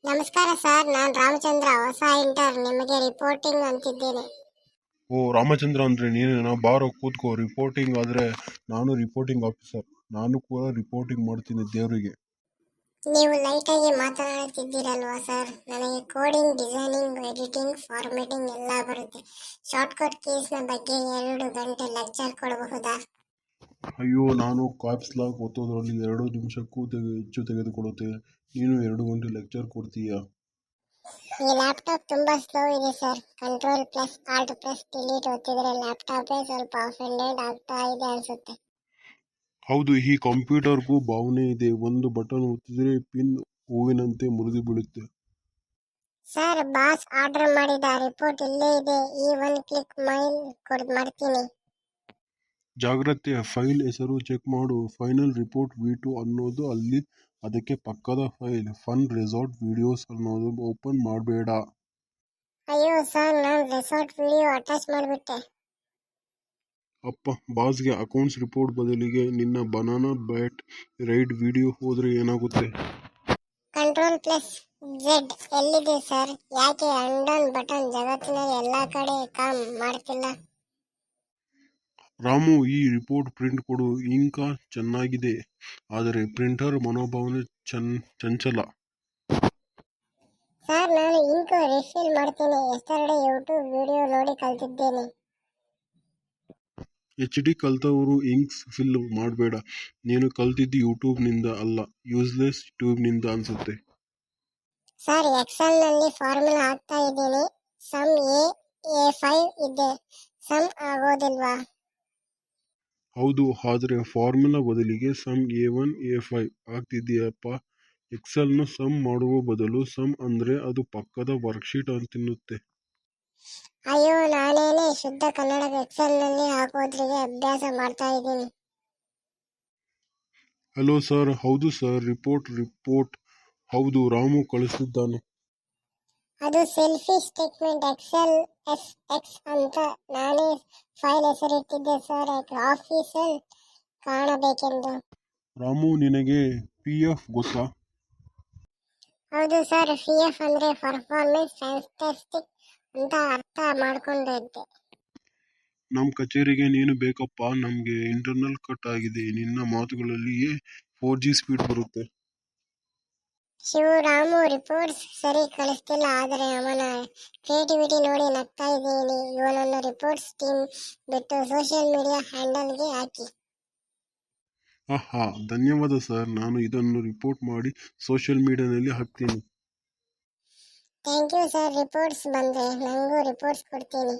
ನಮಸ್ಕಾರ ಸರ್, ನಾನು ರಾಮಚಂದ್ರ, ಹೊಸ ಇಂಟರ್. ನಿಮಗೆ ರಿಪೋರ್ಟಿಂಗ್ ಅಂತಿದ್ದೇನೆ. ಓ ರಾಮಚಂದ್ರ ಅಂದ್ರೆ ನೀನೇನಾ? ಬಾರೋ ಕೂತ್ಕೋ. ರಿಪೋರ್ಟಿಂಗ್ ಆದ್ರೆ ನಾನು ರಿಪೋರ್ಟಿಂಗ್ ಆಫೀಸರ್. ನಾನು ಕೂಡ ರಿಪೋರ್ಟಿಂಗ್ ಮಾಡ್ತೀನಿ ದೇವರಿಗೆ. ನೀವು ಲೈಟಾಗಿ ಮಾತನಾಡುತ್ತಿದ್ದೀರಲ್ವಾ ಸರ್? ನನಗೆ ಕೋಡಿಂಗ್, ಡಿಸೈನಿಂಗ್, ಎಡಿಟಿಂಗ್, ಫಾರ್ಮೇಟಿಂಗ್ ಎಲ್ಲ ಬರುತ್ತೆ. ಶಾರ್ಟ್ಕಟ್ ಕೀಸ್ನ ಬಗ್ಗೆ 2 ಗಂಟೆ ಲೆಕ್ಚರ್ ಕೊಡಬಹುದಾ? ಅಯ್ಯೋ, ನಾನು ಕ್ಯಾಪ್ಸ್ ಲಾಕ್ ಒತ್ತೋದ್ರಲ್ಲಿ 2 ನಿಮಿಷಕ್ಕೂ ಹೆಚ್ಚು ತೆಗೆದುಕೊಳ್ಳುತ್ತೆ. ನೀನು 2 ಗಂಟೆ ಲೆಕ್ಚರ್ ಕೊಡ್ತೀಯಾ? ಈ ಲ್ಯಾಪ್ಟಾಪ್ ತುಂಬಾ ಸ್ಲೋ ಇದೆ sir. Control plus alt plus delete ಒತ್ತಿದ್ರೆ ಲ್ಯಾಪ್ಟಾಪೇ ಸ್ವಲ್ಪ ಆಫ್ ಅಂಡ್ ಆಗ್ತಾ ಇದೆ ಅನ್ಸುತ್ತೆ. ಹೌದು, ಈ ಕಂಪ್ಯೂಟರ್ಗೂ ಭಾವನೆ ಇದೆ. ಒಂದು ಬಟನ್ ಒತ್ತಿದ್ರೆ ಪಿನ್ ಹೂವಿನಂತೆ ಮುರಿದು ಬೀಳುತ್ತೆ. ಸರ್, ಬಾಸ್ ಆರ್ಡರ್ ಮಾಡಿದ ರಿಪೋರ್ಟ್ ಇಲ್ಲೇ ಇದೆ. ಈ 1 ಕ್ಲಿಕ್ ಮೈಲ್ ಮಾಡ್ತೀನಿ. ಜಾಗ್ರತೆ, ಫೈಲ್ ಹೆಸರು ಚೆಕ್ ಮಾಡು. ಫೈನಲ್ ರಿಪೋರ್ಟ್ V2 ಅನ್ನೋದು ಅಲ್ಲಿ, ಅದಕ್ಕೆ ಪಕ್ಕದ ಫೈಲ್ ಫನ್ ರೆಸಾರ್ಟ್ ವಿಡಿಯೋಸ್ ಅನ್ನೋದು ಓಪನ್ ಮಾಡಬೇಡ. ಅಯ್ಯೋ ಸರ್, ನಾನು ರೆಸಾರ್ಟ್ ವಿಡಿಯೋ ಅಟ್ಯಾಚ್ ಮಾಡಿಬಿಟ್ಟೆ. ಅಪ್ಪ, ಬಾಸ್ಗೆ ಅಕೌಂಟ್ಸ್ ರಿಪೋರ್ಟ್ ಬದಲಿಗೆ ನಿನ್ನ ಬನಾನಾ ಬ್ಯಾಟ್ ರೈಡ್ ವಿಡಿಯೋ ಹೋದ್ರೆ ಏನಾಗುತ್ತೆ? ಕಂಟ್ರೋಲ್ ಪ್ಲಸ್ ಝೆಡ್ ಎಲ್ಲಿದೆ ಸರ್? ಯಾಕೆ ಅಂಡೌನ್ ಬಟನ್ ಜಗತ್ತಿನಲ್ಲಿ ಎಲ್ಲಾ ಕಡೆ ಕಾಮ್ ಮಾಡ್ತಿಲ್ಲ? ರಾಮು, ಈ ರಿಪೋರ್ಟ್ ಪ್ರಿಂಟ್ ಕೊಡು. ಇಂಕ ಚೆನ್ನಾಗಿದೆ, ಆದರೆ ಪ್ರಿಂಟರ್ ಮನೋಭಾವನೆ ಚಂಚಲ. ಸರ್, ನಾನು ಇಂಕ್ ರಿಫಿಲ್ ಮಾಡ್ತೀನಿ. ಎಸ್ಟರ್ಡೇ ಯೂಟ್ಯೂಬ್ ವಿಡಿಯೋ ನೋಡಿ ಕಲ್ತಿದ್ದೇನೆ. HD ಕಲ್ತವರು ಇಂಕ್ಸ್ ಫಿಲ್ ಮಾಡಬೇಡ. ನೀನು ಕಲ್ತಿದ್ದು ಯೂಟ್ಯೂಬ್ ನಿಂದ ಅಲ್ಲ, ಯೂಸ್ಲೆಸ್ ಟ್ಯೂಬ್ ನಿಂದ ಅನ್ಸುತ್ತೆ. ಸರ್, ಎಕ್ಸೆಲ್ ನಲ್ಲಿ ಫಾರ್ಮುಲಾ ಹಾಕ್ತಾ ಇದ್ದೀನಿ. ಸಮ್ A5 ಇದೆ. ಸಮ್ ಆಗೋದಿಲ್ವಾ? ಹೌದು, ಆದ್ರೆ ಫಾರ್ಮುಲಾ ಬದಲಿಗೆ ಸಮ್ A1 A5 ಆಗ್ತಿದೆಯಪ್ಪ. ಎಕ್ಸೆಲ್ನ ಸಮ್ ಮಾಡುವ ಬದಲು ಸಮ್ ಅಂದ್ರೆ ಅದು ಪಕ್ಕದ ವರ್ಕ್ಶೀಟ್ ತಿನ್ನುತ್ತೆ. ಅಯ್ಯೋ, ನಾನೇನೆ ಶುದ್ಧ ಕನ್ನಡ ಎಕ್ಸೆಲ್ ನಲ್ಲಿ ಹಾಕೋದ್ರಿಗೆ ಅಭ್ಯಾಸ ಮಾಡ್ತಾ ಇದ್ದೀನಿ. Hello sir. ಹೌದು ಸರ್, ರಿಪೋರ್ಟ್ ಹೌದು, ರಾಮು ಕಳಿಸಿದ್ದಾನೆ. ಅದು ಸೆಲ್ಫಿ ಸ್ಟೇಟ್ಮೆಂಟ್ ಎಕ್ಸೆಲ್ ಎಕ್ಸ್ ಅಂತ ನಾನೇ ಫೈಲ್ ಹೆಸರಿಟ್ಟಿದ್ದೆ ಸರ್, ಆಫೀಸಲ್ಲಿ ಕಾಣಬೇಕೆಂದು. ರಾಮು, ನಿನಗೆ PF ಗೊತ್ತಾ? ಹೌದು ಸರ್, PF ಅಂದ್ರೆ ಪರ್ಫಾರ್ಮೆನ್ಸ್ ಫ್ಯಾಂಟಾಸ್ಟಿಕ್ ಅಂತ ಅರ್ಥ ಮಾಡ್ಕೊಂಡಿದ್ದೆ. ನಮ್ ಕಚೇರಿಗೆ ನೀನು ಬೇಕಪ್ಪ. ನಮ್ಗೆ ಇಂಟರ್ನಲ್ ಕಟ್ ಆಗಿದೆ. ನಿನ್ನ ಮಾತುಗಳಲ್ಲಿಯೇ 4G ಸ್ಪೀಡ್ ಬರುತ್ತೆ. ಶಿವರಾಮು ರಿಪೋರ್ಟ್ಸ್ ಸರಿ ಕಳಿಸ್ತಿಲ್ಲ, ಆದರೆ ಅವನ ಕ್ರಿಯೇಟಿವಿಟಿ ನೋಡಿ ನಗ್ತಾ ಇದ್ದೀನಿ. ಇವನನ್ನು ರಿಪೋರ್ಟ್ಸ್ ಟೀಮ್ ಬಿಟ್ಟು ಸೋಷಿಯಲ್ ಮೀಡಿಯಾ ಹ್ಯಾಂಡಲ್ಗೆ ಹಾಕಿ. ಆಹಾ, ಧನ್ಯವಾದ ಸರ್. ನಾನು ಇದನ್ನು ರಿಪೋರ್ಟ್ ಮಾಡಿ ಸೋಷಿಯಲ್ ಮೀಡಿಯಾನಲ್ಲಿ ಹಾಕ್ತೀನಿ. Thank you sir. ರಿಪೋರ್ಟ್ಸ್ ಬಂದ್ರೆ ನಂಗೂ ರಿಪೋರ್ಟ್ಸ್ ಕೊಡ್ತೀನಿ.